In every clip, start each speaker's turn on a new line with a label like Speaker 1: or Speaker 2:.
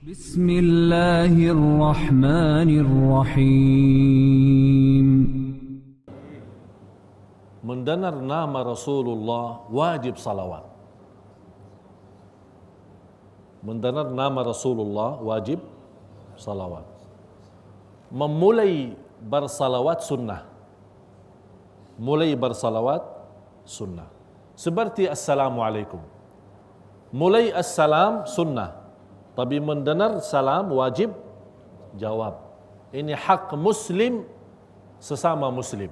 Speaker 1: بسم الله الرحمن الرحيم.
Speaker 2: Mendengar nama Rasulullah wajib salawat. Mendengar nama Rasulullah wajib salawat. Memulai bersalawat sunnah. Mulai bersalawat sunnah. Seperti Assalamualaikum. Mulai assalam sunnah. Tapi mendengar salam wajib jawab. Ini hak muslim sesama muslim.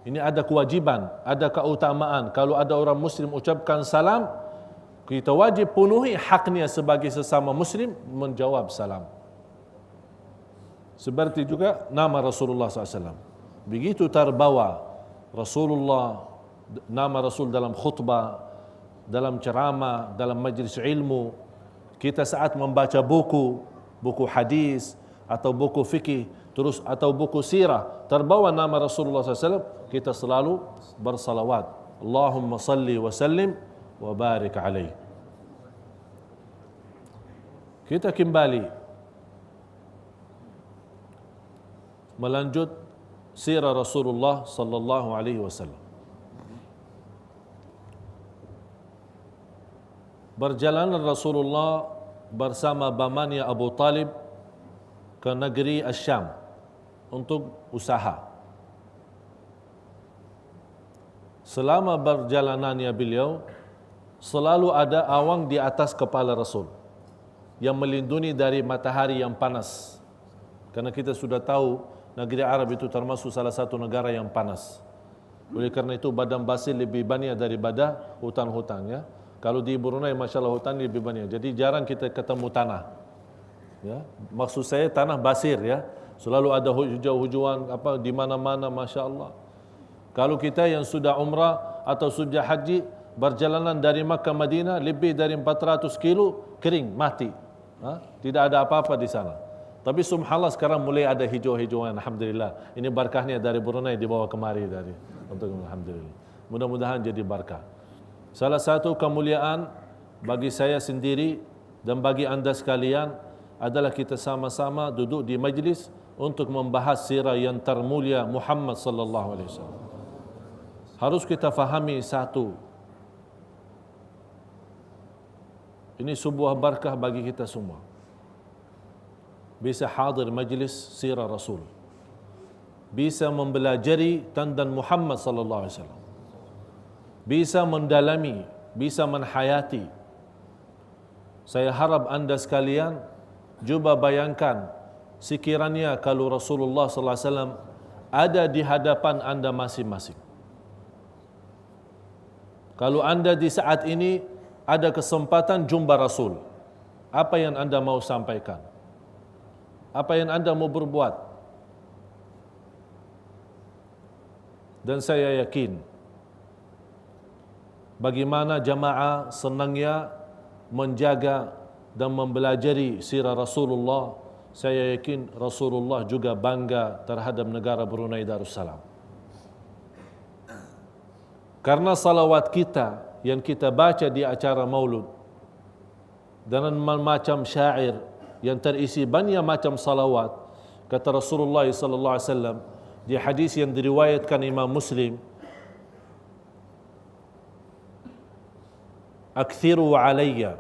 Speaker 2: Ini ada kewajiban, ada keutamaan. Kalau ada orang muslim ucapkan salam, kita wajib penuhi haknya sebagai sesama muslim menjawab salam. Seperti juga nama Rasulullah SAW. Begitu terbawa Rasulullah, nama Rasul dalam khutbah, dalam ceramah, dalam majlis ilmu. Kita saat membaca buku hadis atau buku fikih, terus atau buku sirah, terbawa nama Rasulullah SAW, kita selalu bersalawat. Allahumma salli wa sallim wa barik alaih. Kita kembali melanjut sirah Rasulullah sallallahu alaihi wasallam. Berjalanan Rasulullah bersama pamannya Abu Talib ke negeri Asyam untuk usaha. Selama berjalanannya beliau, selalu ada awan di atas kepala Rasul yang melindungi dari matahari yang panas. Karena kita sudah tahu negeri Arab itu termasuk salah satu negara yang panas. Oleh karena itu padang pasir lebih banyak daripada hutan-hutan, ya. Kalau di Brunei, Masya Allah, hutan lebih banyak. Jadi jarang kita ketemu tanah. Ya, maksud saya tanah basir, ya. Selalu ada hijau-hijauan apa di mana-mana, Masya Allah. Kalau kita yang sudah umrah atau sudah haji, berjalanan dari Makkah Madinah lebih dari 400 kilo, kering, mati. Tidak ada apa-apa di sana. Tapi subhanallah sekarang mulai ada hijau-hijauan, alhamdulillah. Ini berkahnya dari Brunei dibawa kemari dari untuk alhamdulillah. Mudah-mudahan jadi berkah. Salah satu kemuliaan bagi saya sendiri dan bagi anda sekalian adalah kita sama-sama duduk di majlis untuk membahas sirah yang termulia Muhammad sallallahu alaihi wasallam. Harus kita fahami satu. Ini sebuah berkah bagi kita semua. Bisa hadir majlis sirah Rasul. Bisa mempelajari tentang Muhammad sallallahu alaihi wasallam. Bisa mendalami, bisa menhayati. Saya harap anda sekalian cuba bayangkan sekiranya kalau Rasulullah sallallahu alaihi wasallam ada di hadapan anda masing-masing. Kalau anda di saat ini ada kesempatan jumpa Rasul, apa yang anda mau sampaikan? Apa yang anda mau berbuat? Dan saya yakin bagaimana jamaah senangnya menjaga dan mempelajari sirah Rasulullah. Saya yakin Rasulullah juga bangga terhadap negara Brunei Darussalam. Karena salawat kita yang kita baca di acara maulud dengan macam syair yang terisi banyak macam salawat, kata Rasulullah sallallahu alaihi wasallam di hadis yang diriwayatkan Imam Muslim, أكثروا علي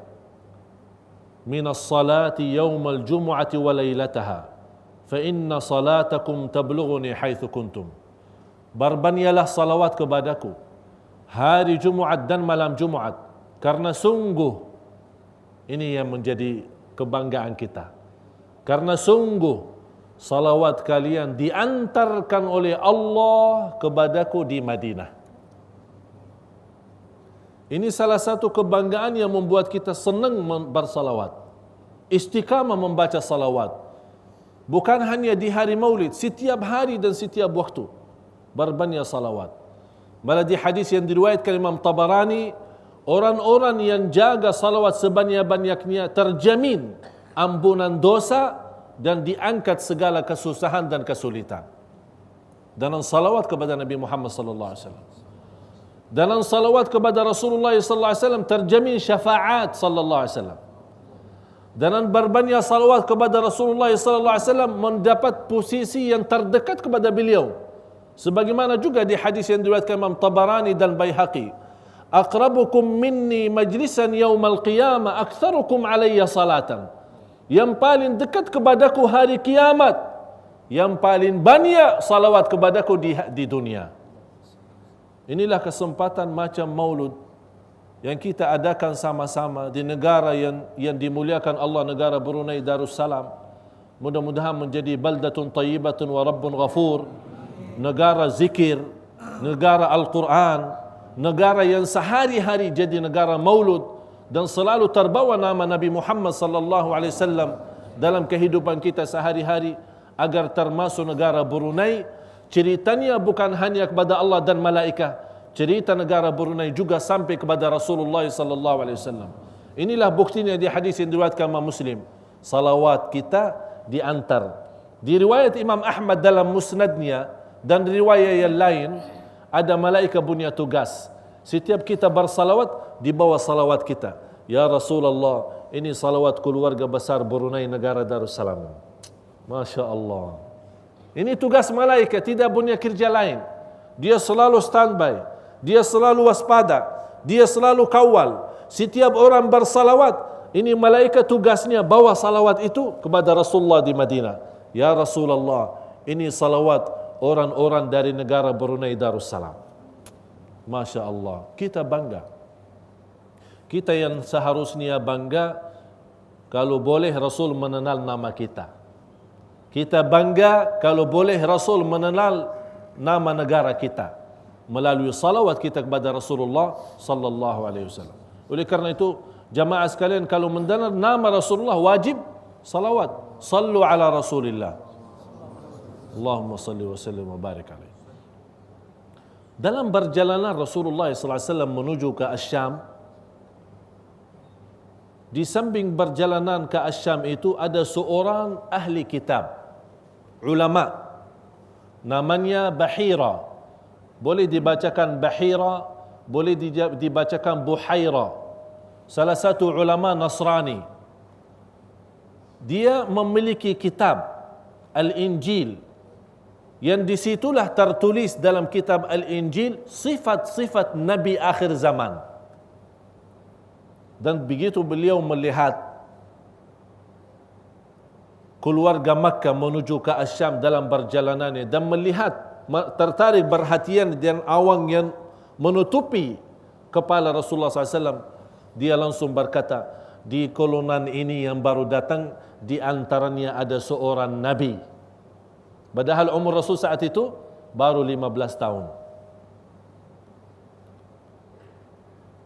Speaker 2: من الصلاة يوم الجمعة وليلتها فإن صلاتكم تبلغني حيث كنتم. Berbanyalah salawat kepadaku hari Jumat dan malam Jumat, karena sungguh ini yang menjadi kebanggaan kita. Karena sungguh salawat kalian diantarkan oleh Allah kepadaku di Madinah. Ini salah satu kebanggaan yang membuat kita senang bersalawat. Istiqamah membaca salawat. Bukan hanya di hari maulid, setiap hari dan setiap waktu. Berbanyak salawat. Malah di hadis yang diriwayatkan Imam Tabarani, orang-orang yang jaga salawat sebanyak-banyaknya terjamin ampunan dosa dan diangkat segala kesusahan dan kesulitan. Dan salawat kepada Nabi Muhammad sallallahu alaihi wasallam. Dalam salawat kepada Rasulullah sallallahu alaihi wasallam terjamin syafaat sallallahu alaihi wasallam. Dan berbanyak salawat kepada Rasulullah sallallahu alaihi wasallam mendapat posisi yang terdekat kepada beliau. Sebagaimana juga di hadis yang diriwayatkan Imam Tabarani dan Baihaqi, aqrabukum minni majlisan yaumal qiyamah aktsarukum alayya salatan. Yang paling dekat kepadaku hari kiamat, yang paling banyak salawat kepadaku di dunia. Inilah kesempatan macam maulud yang kita adakan sama-sama di negara yang dimuliakan Allah, negara Brunei Darussalam. Mudah-mudahan menjadi baldatun tayyibatun wa rabbun ghafur, negara zikir, negara Al-Quran, negara yang sehari-hari jadi negara maulud dan selalu terbawa nama Nabi Muhammad sallallahu alaihi wasallam dalam kehidupan kita sehari-hari, agar termasuk negara Brunei. Ceritanya bukan hanya kepada Allah dan malaikat, cerita negara Brunei juga sampai kepada Rasulullah sallallahu alaihi wasallam. Inilah buktinya di hadis yang diriwayatkan Imam Muslim. Salawat kita diantar. Di riwayat Imam Ahmad dalam musnadnya dan riwayat yang lain, ada malaikat punya tugas. Setiap kita bersalawat, dibawa salawat kita. Ya Rasulullah, ini salawat keluarga besar Brunei negara Darussalam. Masya Allah. Ini tugas malaikat, tidak punya kerja lain. Dia selalu standby, dia selalu waspada, dia selalu kawal. Setiap orang bersalawat, ini malaikat tugasnya bawa salawat itu kepada Rasulullah di Madinah. Ya Rasulullah, ini salawat orang-orang dari negara Brunei Darussalam. Masya Allah, kita bangga. Kita yang seharusnya bangga kalau boleh Rasul mengenal nama kita. Kita bangga kalau boleh Rasul mengenal nama negara kita melalui salawat kita kepada Rasulullah sallallahu alaihi wasallam. Oleh karena itu, jamaah sekalian, kalau mendengar nama Rasulullah wajib salawat. Sallu ala Rasulillah. Allahumma salli wa sallim wa barik alaihi. Dalam perjalanan Rasulullah sallallahu alaihi wasallam menuju ke Asyam, di samping perjalanan ke Asyam itu ada seorang ahli kitab, ulama, namanya Bahira. Boleh dibacakan Bahira, boleh dibacakan Buhaira. Salah satu ulama Nasrani. Dia memiliki kitab Al-Injil, yang disitulah tertulis dalam kitab Al-Injil sifat-sifat Nabi akhir zaman. Dan begitu beliau melihat keluarga Makkah menuju ke Asyam dalam perjalanannya dan melihat, tertarik perhatian dan awang yang menutupi kepala Rasulullah SAW, dia langsung berkata, di kolonel ini yang baru datang, di antaranya ada seorang Nabi. Padahal umur Rasul saat itu baru 15 tahun.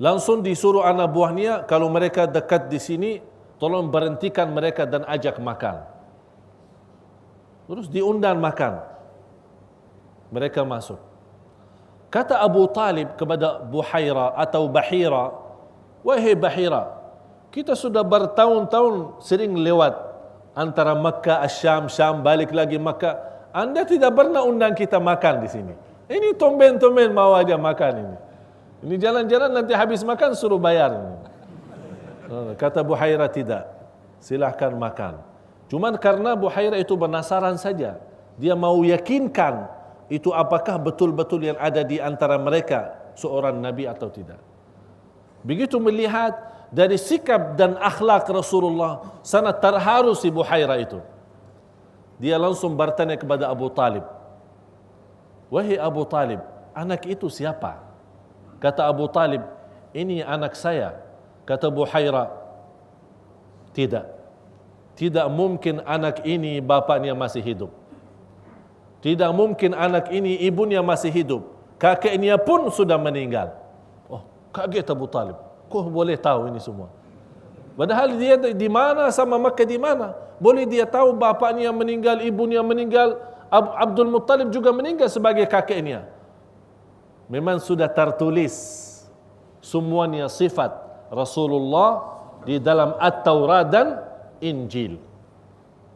Speaker 2: Langsung disuruh anak buahnya, kalau mereka dekat di sini, tolong berhentikan mereka dan ajak makan. Terus diundang makan. Mereka masuk. Kata Abu Talib kepada Buhaira atau Bahira, wahai Bahira, kita sudah bertahun-tahun sering lewat antara Makkah, Asyam, Syam, balik lagi Makkah. Anda tidak pernah undang kita makan di sini. Ini tumben-tumben mau aja makan ini. Ini jalan-jalan nanti habis makan suruh bayar. Kata Buhaira, tidak. Silahkan makan. Cuman karena Buhaira itu penasaran saja. Dia mau yakinkan itu apakah betul-betul yang ada di antara mereka seorang Nabi atau tidak. Begitu melihat dari sikap dan akhlak Rasulullah, sangat terharu si Buhaira itu. Dia langsung bertanya kepada Abu Talib, wahai Abu Talib, anak itu siapa? Kata Abu Talib, ini anak saya. Kata Buhaira, tidak. Tidak mungkin anak ini bapaknya masih hidup. Tidak mungkin anak ini ibunya masih hidup. Kakeknya pun sudah meninggal. Oh, kaget Abu Talib. Kok boleh tahu ini semua? Padahal dia di mana sama Makkah di mana? Boleh dia tahu bapaknya meninggal, ibunya meninggal, Abdul Muttalib juga meninggal sebagai kakeknya. Memang sudah tertulis semuanya sifat Rasulullah di dalam At-Taurat dan Injil.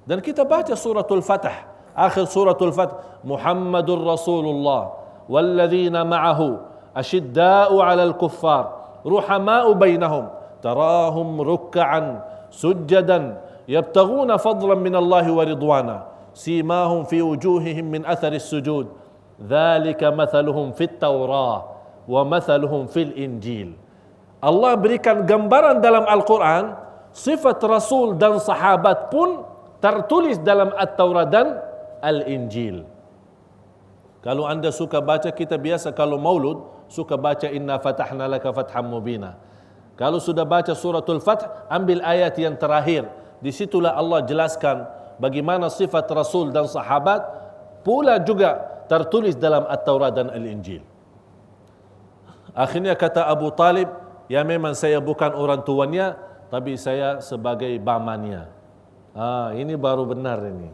Speaker 2: Dan kita baca suratul Fatah, akhir suratul Fatah, Muhammadur Rasulullah walladzina ma'ahu asyidda'u 'alal kuffar ruhama'u bainahum tarahum ruk'an sujjadan yabtaghuna fadlan min Allah wa ridwana simahum fi wujuhihim min athari sujud dzalika mathaluhum fit Taurah wa mathaluhum fil Injil. Allah berikan gambaran dalam Al-Quran, sifat Rasul dan sahabat pun tertulis dalam At-Taurat dan Al-Injil. Kalau anda suka baca, kita biasa kalau maulud suka baca inna fatahna laka fatham mubina. Kalau sudah baca suratul Fath, ambil ayat yang terakhir. Disitulah Allah jelaskan bagaimana sifat Rasul dan sahabat pula juga tertulis dalam At-Taurat dan Al-Injil. Akhirnya kata Abu Talib, ya memang saya bukan orang tuanya, tapi saya sebagai bamannya. Ini baru benar ini.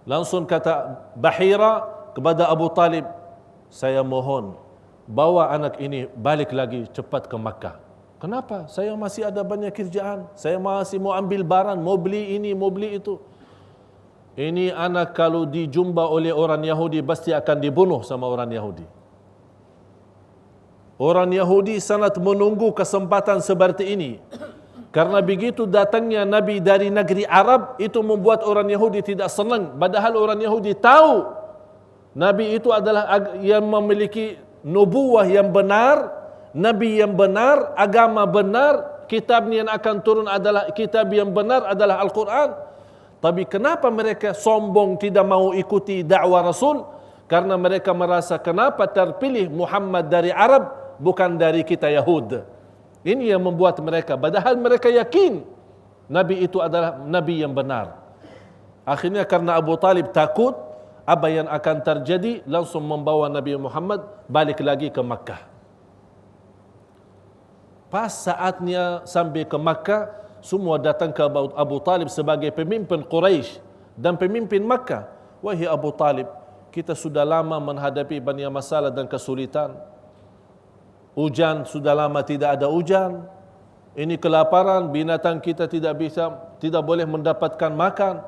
Speaker 2: Langsung kata Bahira kepada Abu Talib, saya mohon bawa anak ini balik lagi cepat ke Makkah. Kenapa? Saya masih ada banyak kerjaan. Saya masih mau ambil barang, mau beli ini, mau beli itu. Ini anak kalau dijumpa oleh orang Yahudi pasti akan dibunuh sama orang Yahudi. Orang Yahudi sangat menunggu kesempatan seperti ini. Karena begitu datangnya Nabi dari negeri Arab, itu membuat orang Yahudi tidak senang. Padahal orang Yahudi tahu Nabi itu adalah yang memiliki nubuwah yang benar, Nabi yang benar, agama benar, kitab yang akan turun adalah kitab yang benar adalah Al-Quran. Tapi kenapa mereka sombong tidak mau ikuti dakwah Rasul? Karena mereka merasa kenapa terpilih Muhammad dari Arab bukan dari kita Yahud. Ini yang membuat mereka, padahal mereka yakin Nabi itu adalah Nabi yang benar. Akhirnya karena Abu Talib takut apa yang akan terjadi, langsung membawa Nabi Muhammad balik lagi ke Makkah. Pas saatnya sampai ke Makkah, semua datang ke Abu Talib sebagai pemimpin Quraisy dan pemimpin Makkah. Wahai Abu Talib, kita sudah lama menghadapi banyak masalah dan kesulitan. Hujan sudah lama tidak ada hujan. Ini kelaparan, binatang kita tidak boleh mendapatkan makan.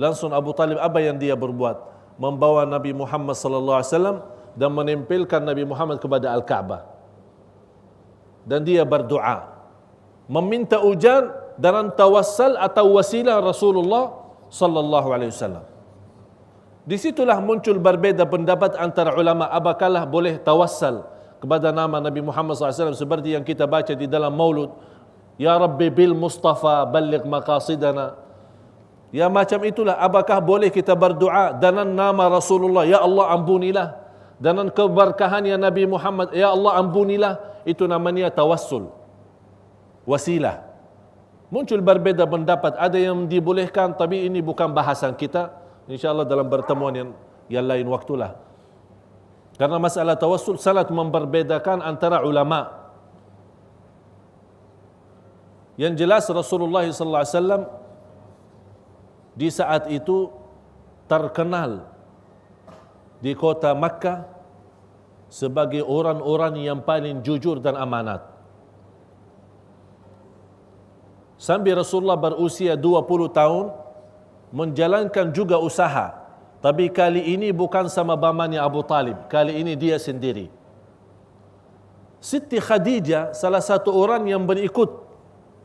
Speaker 2: Langsung Abu Talib apa yang dia berbuat? Membawa Nabi Muhammad sallallahu alaihi wasallam dan menempelkan Nabi Muhammad kepada Al-Ka'bah. Dan dia berdoa, meminta hujan dengan tawassal atau wasilah Rasulullah sallallahu alaihi wasallam. Disitulah muncul berbeza pendapat antara ulama, apakah boleh tawassal kepada nama Nabi Muhammad SAW seperti yang kita baca di dalam maulud, Ya Rabbi bil Mustafa balligh maqasidana. Ya macam itulah, apakah boleh kita berdoa dengan nama Rasulullah, Ya Allah ampunilah, dengan keberkahannya Nabi Muhammad, Ya Allah ampunilah. Itu namanya tawassul, wasilah. Muncul berbeza pendapat, ada yang dibolehkan, tapi ini bukan bahasan kita. InsyaAllah dalam pertemuan yang lain waktulah. Karena masalah tawassul sangat memperbedakan antara ulama. Yang jelas Rasulullah SAW di saat itu terkenal di kota Makkah sebagai orang-orang yang paling jujur dan amanat. Sampai Rasulullah berusia 20 tahun menjalankan juga usaha. Tapi kali ini bukan sama pamannya Abu Talib. Kali ini dia sendiri. Siti Khadijah salah satu orang yang berikut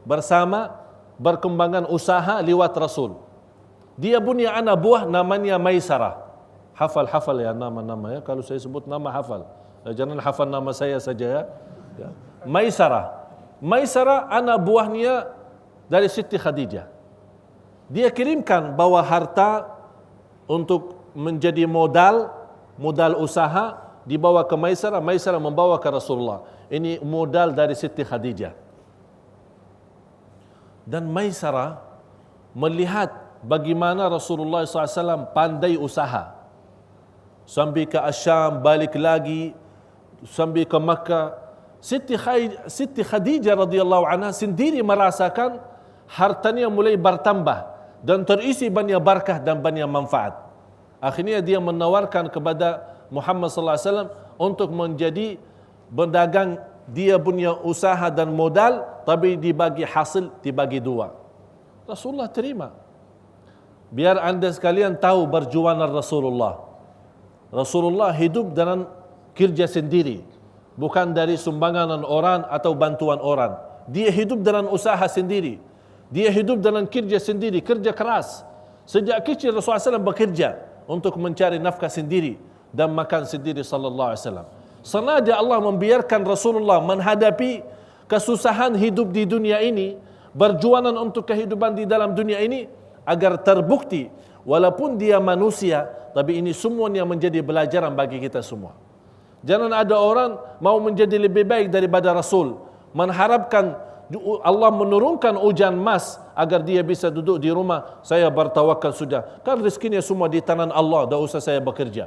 Speaker 2: bersama berkembangan usaha lewat Rasul. Dia punya anak buah namanya Maisarah. Hafal ya nama-nama ya. Kalau saya sebut nama hafal. Jangan hafal nama saya saja ya. Maisarah anak buahnya dari Siti Khadijah. Dia kirimkan bawa harta untuk menjadi modal usaha, dibawa ke Maisarah, Maisarah membawa ke Rasulullah. Ini modal dari Siti Khadijah. Dan Maisarah melihat bagaimana Rasulullah SAW pandai usaha. Sampai ke Asyam, balik lagi, sampai ke Makkah. Siti Khadijah radhiyallahu anha sendiri merasakan hartanya mulai bertambah dan terisi banyak barakah dan banyak manfaat. Akhirnya dia menawarkan kepada Muhammad sallallahu alaihi wasallam untuk menjadi berdagang, dia punya usaha dan modal, tapi dibagi hasil, dibagi dua. Rasulullah terima. Biar anda sekalian tahu perjuangan Rasulullah. Rasulullah hidup dengan kerja sendiri, bukan dari sumbangan orang atau bantuan orang. dia hidup dengan usaha sendiri. Dia hidup dengan kerja sendiri, kerja keras. Sejak kecil Rasulullah SAW bekerja untuk mencari nafkah sendiri dan makan sendiri sallallahu alaihi wasallam. Sengaja Allah membiarkan Rasulullah menghadapi kesusahan hidup di dunia ini, berjuangan untuk kehidupan di dalam dunia ini, agar terbukti walaupun dia manusia, tapi ini semuanya menjadi pelajaran bagi kita semua. Jangan ada orang mau menjadi lebih baik daripada Rasul, mengharapkan Allah menurunkan hujan emas agar dia bisa duduk di rumah, saya bertawakal sudah, kan rezekinya semua di tangan Allah, tak usah saya bekerja.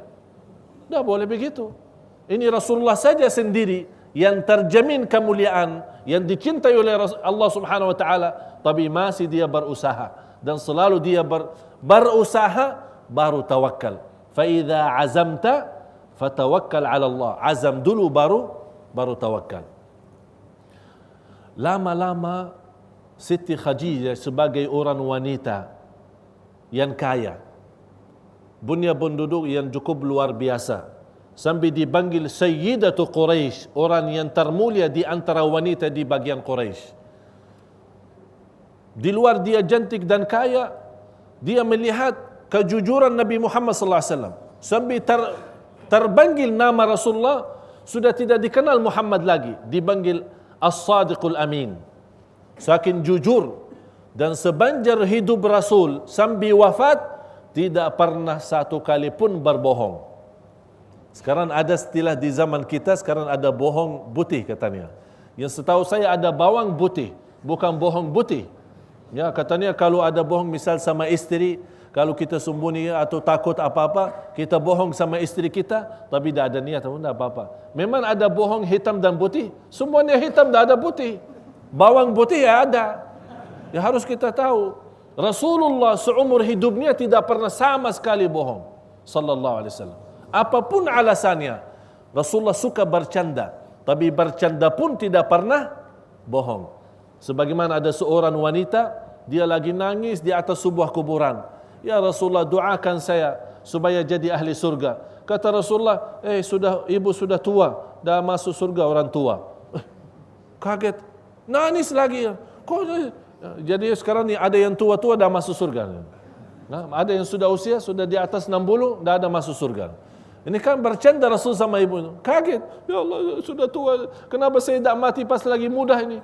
Speaker 2: Tak boleh begitu. Ini Rasulullah saja sendiri yang terjamin kemuliaan, yang dicintai oleh Allah Subhanahu wa taala, tapi masih dia berusaha, dan selalu dia berusaha baru tawakal. Fa idza azamta fatawakkal 'ala Allah. Azam dulu baru tawakal. Lama-lama Siti Khadijah sebagai orang wanita yang kaya, punya penduduk yang cukup luar biasa, sampai dipanggil Sayyidatu Quraisy, orang yang termulia di antara wanita di bagian Quraisy. Di luar dia cantik dan kaya, dia melihat kejujuran Nabi Muhammad sallallahu alaihi wasallam, sampai terpanggil nama Rasulullah, sudah tidak dikenal Muhammad lagi, dipanggil As-Sadiqul Amin. Saking jujur, dan sepanjang hidup Rasul sampai wafat tidak pernah satu kali pun berbohong. Sekarang ada istilah di zaman kita, sekarang ada bohong putih katanya. Yang setahu saya ada bawang putih, bukan bohong putih. Ya, katanya kalau ada bohong misal sama istri, kalau kita sembunyi atau takut apa-apa, kita bohong sama istri kita, tapi tidak ada niat, tidak apa-apa. Memang ada bohong hitam dan putih, semuanya hitam, tidak ada putih. Bawang putih ya ada. Ya harus kita tahu. Rasulullah seumur hidupnya tidak pernah sama sekali bohong. Sallallahu alaihi wasallam. Apapun alasannya, Rasulullah suka bercanda, tapi bercanda pun tidak pernah bohong. Sebagaimana ada seorang wanita, dia lagi nangis di atas sebuah kuburan. Ya Rasulullah, doakan saya supaya jadi ahli surga. Kata Rasulullah, ibu sudah tua, dah masuk surga orang tua. Kaget, nangis lagi. Kok jadi sekarang ni ada yang tua-tua dah masuk surga. Nah, ada yang sudah usia, sudah di atas 60, dah ada masuk surga. Ini kan bercanda Rasul sama ibu. Kaget, ya Allah sudah tua, kenapa saya tak mati pas lagi muda ini?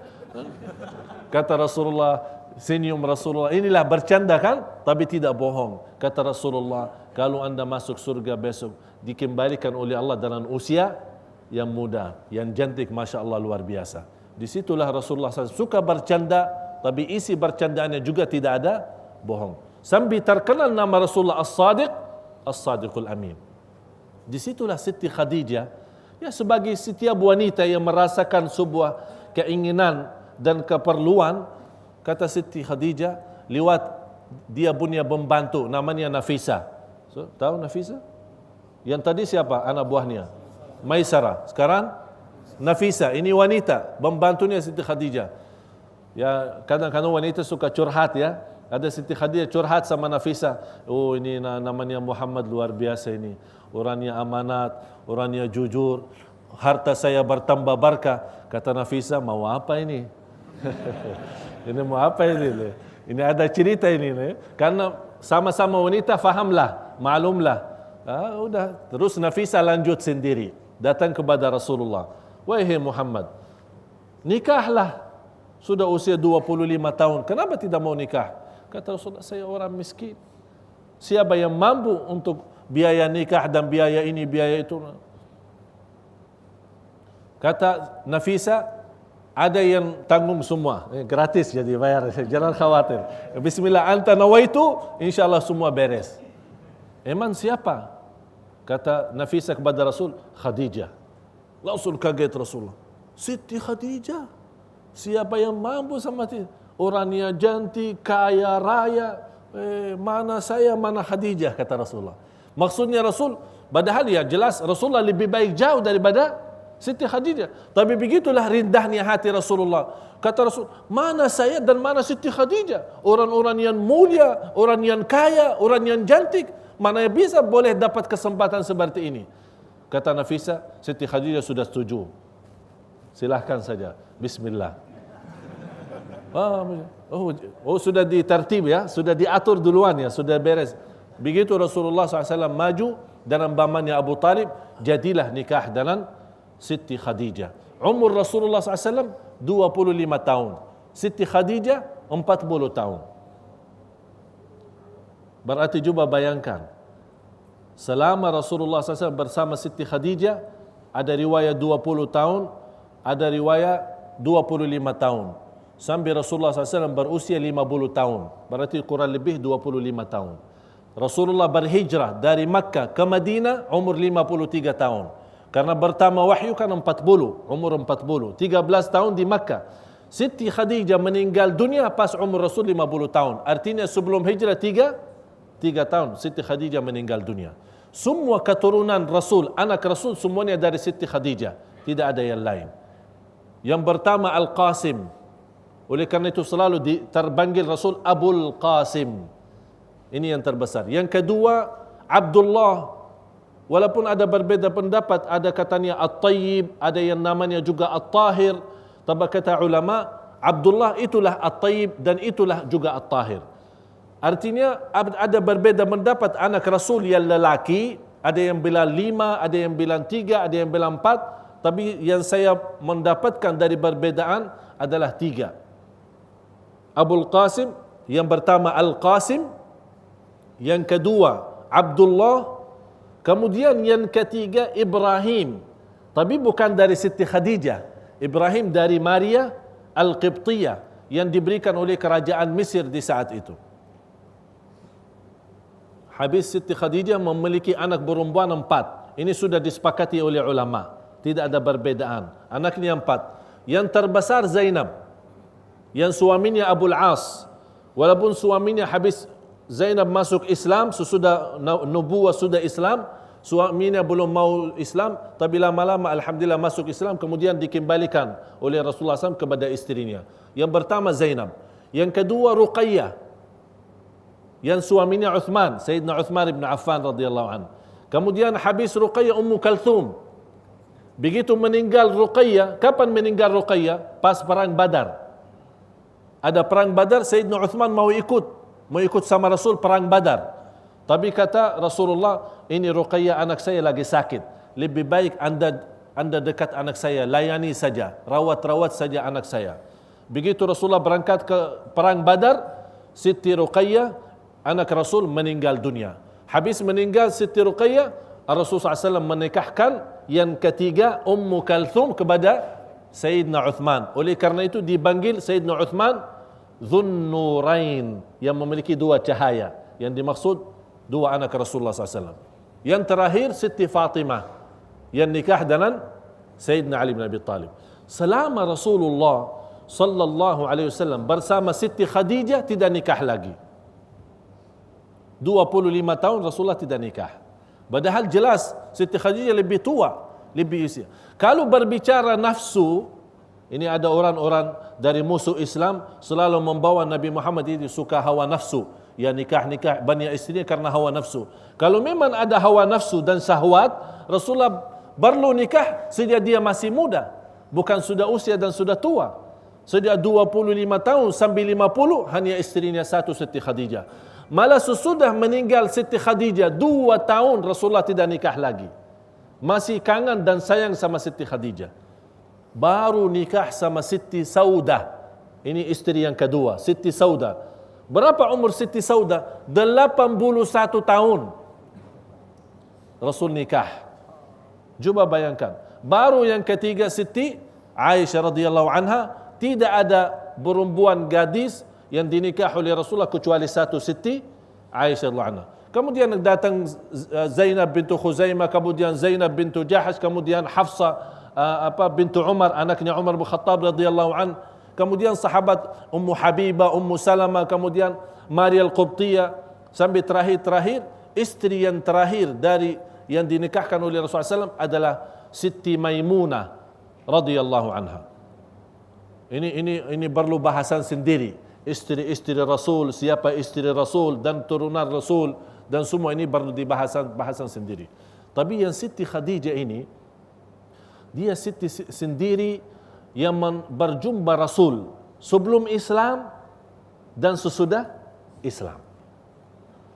Speaker 2: Kata Rasulullah, senyum Rasulullah, inilah bercanda kan, tapi tidak bohong. Kata Rasulullah, kalau anda masuk surga besok, dikembalikan oleh Allah dengan usia yang muda, yang cantik, Masya Allah luar biasa. Disitulah Rasulullah SAW suka bercanda, tapi isi bercandaannya juga tidak ada bohong. Sampai terkenal nama Rasulullah As-Sadiq, As-Sadiqul Amin. Disitulah Siti Khadijah, ya sebagai setiap wanita yang merasakan sebuah keinginan dan keperluan, kata Siti Khadijah, lewat dia punya pembantu namanya Nafisa. Tahu Nafisa? Yang tadi siapa? Anak buahnya Maisarah. Sekarang Nafisa, ini wanita, pembantunya Siti Khadijah. Ya, kadang-kadang wanita suka curhat ya. Ada Siti Khadijah curhat sama Nafisa. Oh, ini namanya Muhammad luar biasa ini. Orangnya amanat, orangnya jujur. Harta saya bertambah berkah. Kata Nafisa, mau apa ini? Ini mau apa ini? Ini ada cerita ini. Karena sama-sama wanita fahamlah, maklumlah. Udah, terus Nafisa lanjut sendiri. Datang kepada Rasulullah. Wahai Muhammad, nikahlah. Sudah usia 25 tahun, kenapa tidak mau nikah? Kata Rasulullah, saya orang miskin. Siapa yang mampu untuk biaya nikah dan biaya ini, biaya itu? Kata Nafisa, ada yang tanggung semua, gratis jadi bayar, jangan khawatir. Bismillah, anta nawaitu, insyaAllah semua beres. Emang siapa? Kata Nafisa kepada Rasul, Khadijah. Langsung kaget Rasulullah. Siti Khadijah, siapa yang mampu sama dia? Orangnya cantik, kaya raya. Mana saya, mana Khadijah, kata Rasulullah. Maksudnya Rasul, padahal ya jelas Rasulullah lebih baik jauh daripada Siti Khadijah. Tapi begitulah rendahnya hati Rasulullah. Kata Rasul, mana saya dan mana Siti Khadijah? Orang-orang yang mulia, orang yang kaya, orang yang cantik. Mana yang bisa boleh dapat kesempatan seperti ini? Kata Nafisa, Siti Khadijah sudah setuju. Silahkan saja. Bismillah. Sudah ditertib ya, sudah diatur duluan ya, sudah beres. Begitu Rasulullah SAW maju dengan pamannya Abu Talib, jadilah nikah dengan Siti Khadijah. Umur Rasulullah SAW 25 tahun, Siti Khadijah 40 tahun. Berarti coba bayangkan, selama Rasulullah SAW bersama Siti Khadijah, ada riwayat 20 tahun, ada riwayat 25 tahun. Sampai Rasulullah SAW berusia 50 tahun. Berarti kurang lebih 25 tahun. Rasulullah berhijrah dari Makkah ke Madinah umur 53 tahun. Karena pertama wahyu kan 40, umur 40. 13 tahun di Makkah. Siti Khadijah meninggal dunia pas umur Rasul 50 tahun. Artinya sebelum hijrah 3 tahun Siti Khadijah meninggal dunia. Semua keturunan Rasul, anak Rasul semuanya dari Siti Khadijah. Tidak ada yang lain. Yang pertama Al-Qasim. Oleh karena itu selalu terpanggil Rasul Abul Qasim. Ini yang terbesar. Yang kedua Abdullah. Walaupun ada berbeza pendapat, ada katanya At-Tayyib, ada yang namanya juga At-Tahir. Tapi kata ulama, Abdullah itulah At-Tayyib dan itulah juga At-Tahir. Artinya ada berbeza pendapat anak Rasul yang lelaki, ada yang bilang 5, ada yang bilang 3, ada yang bilang 4. Tapi yang saya mendapatkan dari perbedaan adalah 3. Abul Qasim, yang pertama Al-Qasim, yang kedua Abdullah, kemudian yang ketiga Ibrahim. Tapi bukan dari Siti Khadijah. Ibrahim dari Maria Al-Qibtiyah yang diberikan oleh kerajaan Mesir di saat itu. Habis Siti Khadijah memiliki anak perempuan 4. Ini sudah disepakati oleh ulama. Tidak ada perbedaan. Anaknya 4. Yang terbesar Zainab. Yang suaminya Abul As. Walaupun suaminya habis Zainab masuk Islam, sesudah nubuwah sudah Islam, suaminya belum mau Islam, tapi lama-lama alhamdulillah masuk Islam, kemudian dikembalikan oleh Rasulullah SAW kepada istrinya. Yang pertama Zainab. Yang kedua Ruqayyah. Yang suaminya Uthman, Sayyidina Uthman ibn Affan radhiyallahu anhu. Kemudian habis Ruqayyah Ummu Kalthum. Begitu meninggal Ruqayyah, kapan meninggal Ruqayyah? Pas perang Badar. Ada perang Badar, Sayyidina Uthman mau ikut sama Rasul perang Badar. Tapi kata Rasulullah, ini Ruqayyah anak saya lagi sakit. Lebih baik anda dekat anak saya, layani saja, rawat saja anak saya. Begitu Rasulullah berangkat ke perang Badar, Siti Ruqayyah, anak Rasul meninggal dunia. Habis meninggal Siti Ruqayyah, Rasulullah SAW menikahkan yang ketiga Ummu Kalthum kepada Sayyidina Uthman. Oleh karena itu dipanggil Sayyidina Uthman Dhun Nurain, yang memiliki 2 cahaya. Yang dimaksud 2 anak Rasulullah SAW. Yang terakhir Siti Fatimah yang nikah dengan Sayyidina Ali bin Abi Talib. Selama Rasulullah sallallahu alaihi wasallam bersama Siti Khadijah tidak nikah lagi. 25 tahun Rasulullah tidak nikah. Padahal jelas Siti Khadijah lebih tua, lebih usia. Kalau berbicara nafsu, ini ada orang-orang dari musuh Islam selalu membawa Nabi Muhammad ini suka hawa nafsu. Ya nikah banyak istri karena hawa nafsu. Kalau memang ada hawa nafsu dan syahwat, Rasulullah perlu nikah sejak dia masih muda. Bukan sudah usia dan sudah tua. Sejak 25 tahun sampai 50 hanya istrinya satu Siti Khadijah. Malah sesudah meninggal Siti Khadijah 2 tahun Rasulullah tidak nikah lagi. Masih kangen dan sayang sama Siti Khadijah. Baru nikah sama Siti Saudah. Ini istri yang kedua, Siti Saudah. Berapa umur Siti Saudah? 81 tahun Rasul nikah. Coba bayangkan. Baru yang ketiga Siti Aisyah radhiyallahu anha. Tidak ada perempuan gadis yang dinikah oleh Rasulullah kecuali satu Siti Aisyah radhiyallahu anha. Kemudian datang Zainab bintu Khuzaimah, kemudian Zainab bintu Jahash, kemudian Hafsah bintu Umar, anaknya Umar bin Khattab radhiyallahu an. Kemudian sahabat Ummu Habibah, Ummu Salamah, kemudian Maria Al-Qibtiyah, sampai terakhir istri yang terakhir dari yang dinikahkan oleh Rasulullah SAW adalah Siti Maimunah radhiyallahu anha. Ini perlu bahasan sendiri. Istri-istri Rasul, siapa istri Rasul dan turunan Rasul, dan semua ini perlu bahasan sendiri. Tapi yang Siti Khadijah ini, dia Siti sendiri yang berjumpa Rasul sebelum Islam dan sesudah Islam.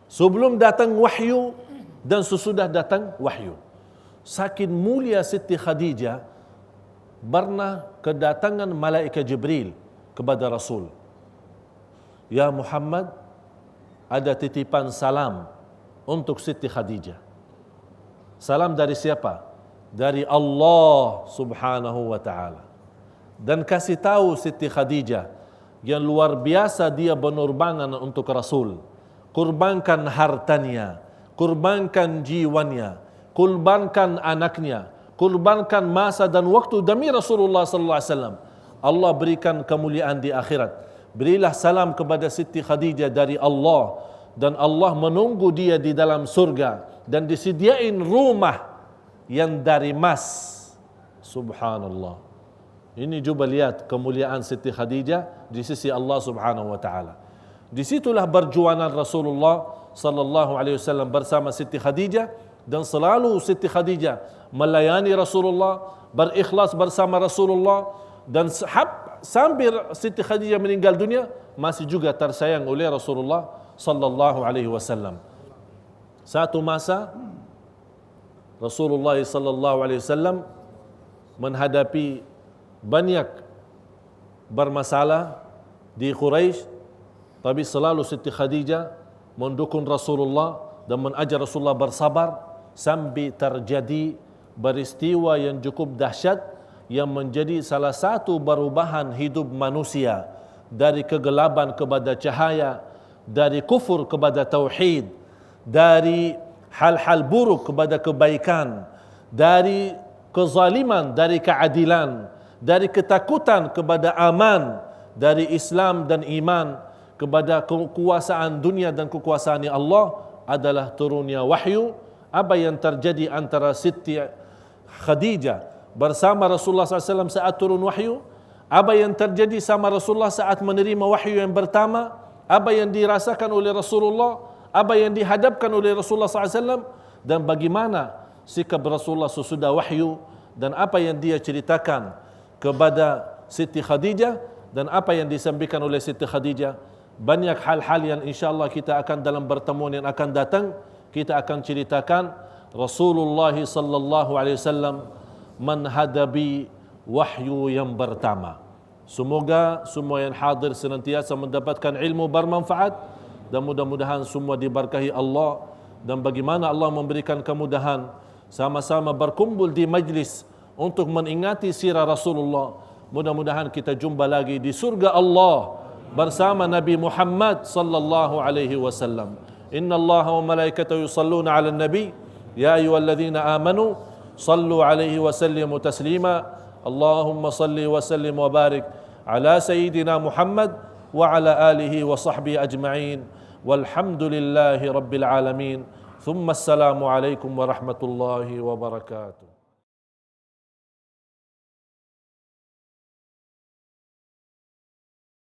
Speaker 2: Sebelum datang wahyu dan sesudah datang wahyu. Saking mulia Siti Khadijah, pernah kedatangan malaikat Jibril kepada Rasul. Ya Muhammad, ada titipan salam untuk Siti Khadijah. Salam dari siapa? Dari Allah Subhanahu wa ta'ala. Dan kasih tahu Siti Khadijah yang luar biasa dia berkorban untuk Rasul. Kurbankan hartanya, kurbankan jiwanya, kurbankan anaknya, kurbankan masa dan waktu demi Rasulullah sallallahu alaihi wasallam. Allah berikan kemuliaan di akhirat. Berilah salam kepada Siti Khadijah dari Allah, dan Allah menunggu dia di dalam surga dan disediain rumah yang dari emas. Subhanallah. Ini cuba lihat kemuliaan Siti Khadijah di sisi Allah Subhanahu wa taala. Di situlah perjuangan Rasulullah sallallahu alaihi wasallam bersama Siti Khadijah, dan selalu Siti Khadijah melayani Rasulullah, berikhlas bersama Rasulullah, dan sambil Siti Khadijah meninggal dunia masih juga tersayang oleh Rasulullah sallallahu alaihi wasallam. Satu masa Rasulullah sallallahu alaihi wasallam menghadapi banyak bermasalah di Quraisy, tapi selalu Siti Khadijah mendukung Rasulullah dan mengajar Rasulullah bersabar sampai terjadi peristiwa yang cukup dahsyat yang menjadi salah satu perubahan hidup manusia dari kegelapan kepada cahaya, dari kufur kepada tauhid, dari hal-hal buruk kepada kebaikan, dari kezaliman dari keadilan, dari ketakutan kepada aman, dari Islam dan iman kepada kekuasaan dunia dan kekuasaan Allah, adalah turunnya wahyu. Apa yang terjadi antara Siti Khadijah bersama Rasulullah SAW saat turun wahyu, apa yang terjadi sama Rasulullah saat menerima wahyu yang pertama, apa yang dirasakan oleh Rasulullah, apa yang dihadapkan oleh Rasulullah SAW, dan bagaimana sikap Rasulullah sesudah wahyu, dan apa yang dia ceritakan kepada Siti Khadijah, dan apa yang disampaikan oleh Siti Khadijah. Banyak hal-hal yang insyaAllah kita akan dalam pertemuan yang akan datang, kita akan ceritakan Rasulullah sallallahu alaihi wasallam menghadapi wahyu yang pertama. Semoga semua yang hadir senantiasa mendapatkan ilmu bermanfaat, dan mudah-mudahan semua diberkahi Allah, dan bagaimana Allah memberikan kemudahan sama-sama berkumpul di majlis untuk mengingati sirah Rasulullah. Mudah-mudahan kita jumpa lagi di surga Allah bersama Nabi Muhammad sallallahu alaihi wasallam. Inna Allah wa malaikatahu yusalluna 'alan nabi ya ayyuhalladzina amanu sallu alaihi wa sallimu taslima. Allahumma salli wa sallim wa barik ala sayyidina Muhammad wa ala alihi wa sahbihi ajma'in. Walhamdulillahi rabbil alamin. Thumma assalamu alaikum warahmatullahi wabarakatuh.